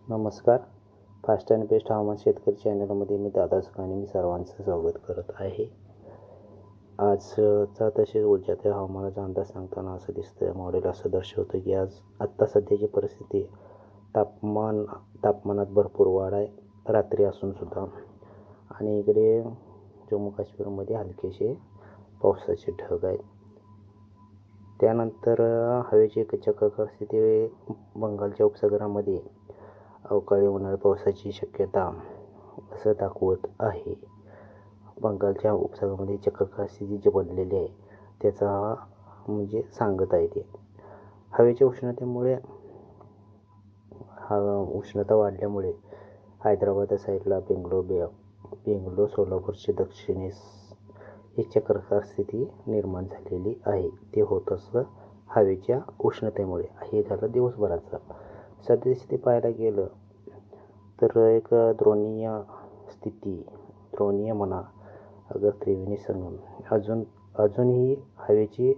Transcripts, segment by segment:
नमस्कार. Fast and best हवामान शेतकरी चॅनलमध्ये मी दादा सुकाने मी सर्वांचं स्वागत करत आहे. आजचा तसेच उद्याच्या हवामानाचा अंदाज सांगताना असं दिसतं, मॉडेल असं दर्शवतं की आत्ता सध्याची परिस्थिती तापमानात भरपूर वाढ आहे रात्री असूनसुद्धा, आणि इकडे जम्मू काश्मीरमध्ये हलकेसे पावसाचे ढग आहेत. त्यानंतर हवेची एक चक्राकार स्थिती बंगालच्या उपसागरामध्ये अवकाळी उन्हाळी पावसाची शक्यता असं दाखवत आहे. बंगालच्या उपसागरामध्ये चक्राकार स्थिती जी बनलेली आहे त्याचा म्हणजे सांगत आहे ते. हवेच्या उष्णतेमुळे उष्णता वाढल्यामुळे हैदराबाद साईडला बेंगलोर सोलापूरच्या दक्षिणेस एक चक्राकार स्थिती निर्माण झालेली आहे. ते होत असं हवेच्या उष्णतेमुळे. हे झालं दिवसभराचं. सद्यस्थिती पाहायला गेलं तर एक द्रोणीय म्हणा अगर त्रिवेणी संगम अजूनही हवेची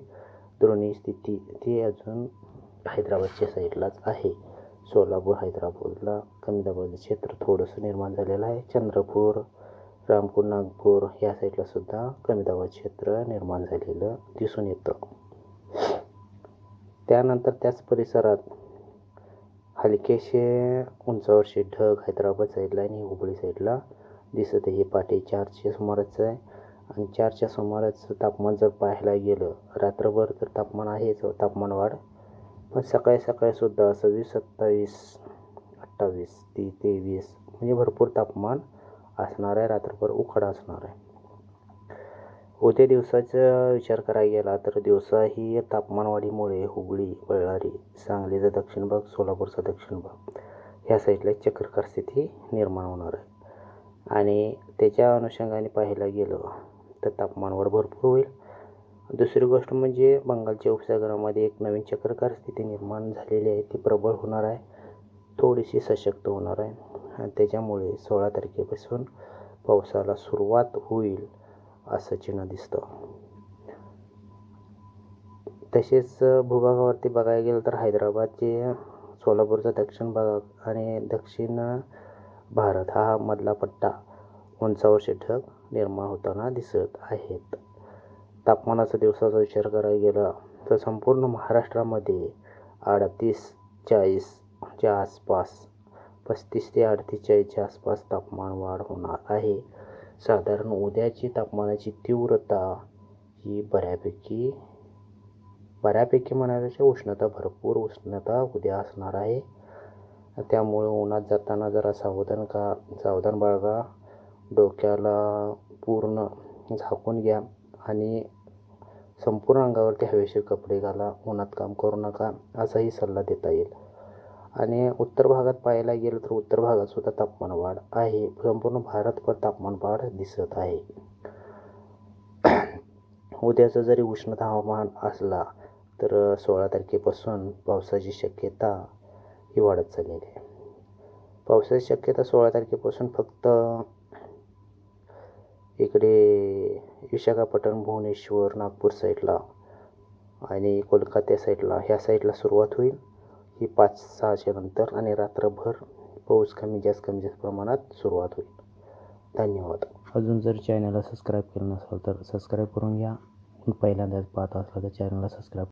द्रोणीय स्थिती ती अजून हैदराबादच्या साईडलाच आहे. सोलापूर हैदराबादला कमी दाबाचं क्षेत्र थोडंसं निर्माण झालेलं आहे. चंद्रपूर रामपूर नागपूर या साईडला सुद्धा कमी दाबाचं क्षेत्र निर्माण झालेलं दिसून येतं. त्यानंतर त्याच परिसरात हलकेसे उंचावरचे ढग हैदराबाद साईडला आणि हुबळी साईडला दिसत आहे. हे पहाटे 4च्या सुमाराचं आहे. आणि 4च्या सुमाराचं तापमान जर पाहायला गेलं रात्रभर तर तापमान आहेच, तापमान वाढ, पण सकाळी सुद्धा 26, 27, 28, 23 म्हणजे भरपूर तापमान असणार आहे. रात्रभर उकाडा असणार आहे. उद्या दिवसाचा विचार करायला गेला तर दिवसाही तापमानवाढीमुळे हुबळी, बळ्ळारी, सांगलीचा दक्षिण भाग, सोलापूरचा दक्षिण भाग ह्या साईडला चक्राकार स्थिती निर्माण होणार आहे. आणि त्याच्या अनुषंगाने पाहायला गेलं तर तापमानवाढ भरपूर होईल. दुसरी गोष्ट म्हणजे बंगालच्या उपसागरामध्ये एक नवीन चक्राकार स्थिती निर्माण झालेली आहे. ती प्रबळ होणार आहे, थोडीशी सशक्त होणार आहे. आणि त्याच्यामुळे 16 तारखेपासून पावसाला सुरुवात होईल असं चिन्ह दिसतं. तसेच भूभागावरती बघायला गेलं तर हैदराबादचे सोलापूरचा दक्षिण भाग आणि दक्षिण भारत हा मधला पट्टा उंचावरचे ढग निर्माण होताना दिसत आहेत. तापमानाचा दिवसाचा विचार करायला गेला तर संपूर्ण महाराष्ट्रामध्ये 38-40च्या आसपास, 35 ते 38-40च्या आसपास तापमान वाढ होणार आहे. साधारण उद्याची तापमानाची तीव्रता ही बऱ्यापैकी म्हणायपेक्षा भरपूर उष्णता उद्या असणार आहे. त्यामुळे उन्हात जाताना जरा सावधान बाळगा. डोक्याला पूर्ण झाकून घ्या आणि संपूर्ण अंगावरती हवेशीर कपडे घाला. उन्हात काम करू नका असाही सल्ला देता येईल. आणि उत्तर भागात पाहायला गेलं तर उत्तर भागात सुद्धा तापमान वाढ आहे. संपूर्ण भारतभर तापमान वाढ दिसत आहे. उद्याचं जरी उष्णता हवामान असला तर 16 तारखेपासून पावसाची शक्यता ही वाढत चाललेली आहे. पावसाची शक्यता 16 तारखेपासून फक्त इकडे विशाखापट्टणम, भुवनेश्वर, नागपूर साईडला आणि कोलकाता साईडला ह्या साईडला सुरुवात होईल. ही 5-6च्या नंतर, आणि रात्रभर पाऊस कमी जास्त प्रमाणात सुरुवात होईल. धन्यवाद. अजून जर चॅनलला सबस्क्राईब केलं नसेल तर सबस्क्राईब करून घ्या. पहिल्यांदाच पाहत असला तर चॅनलला सबस्क्राईब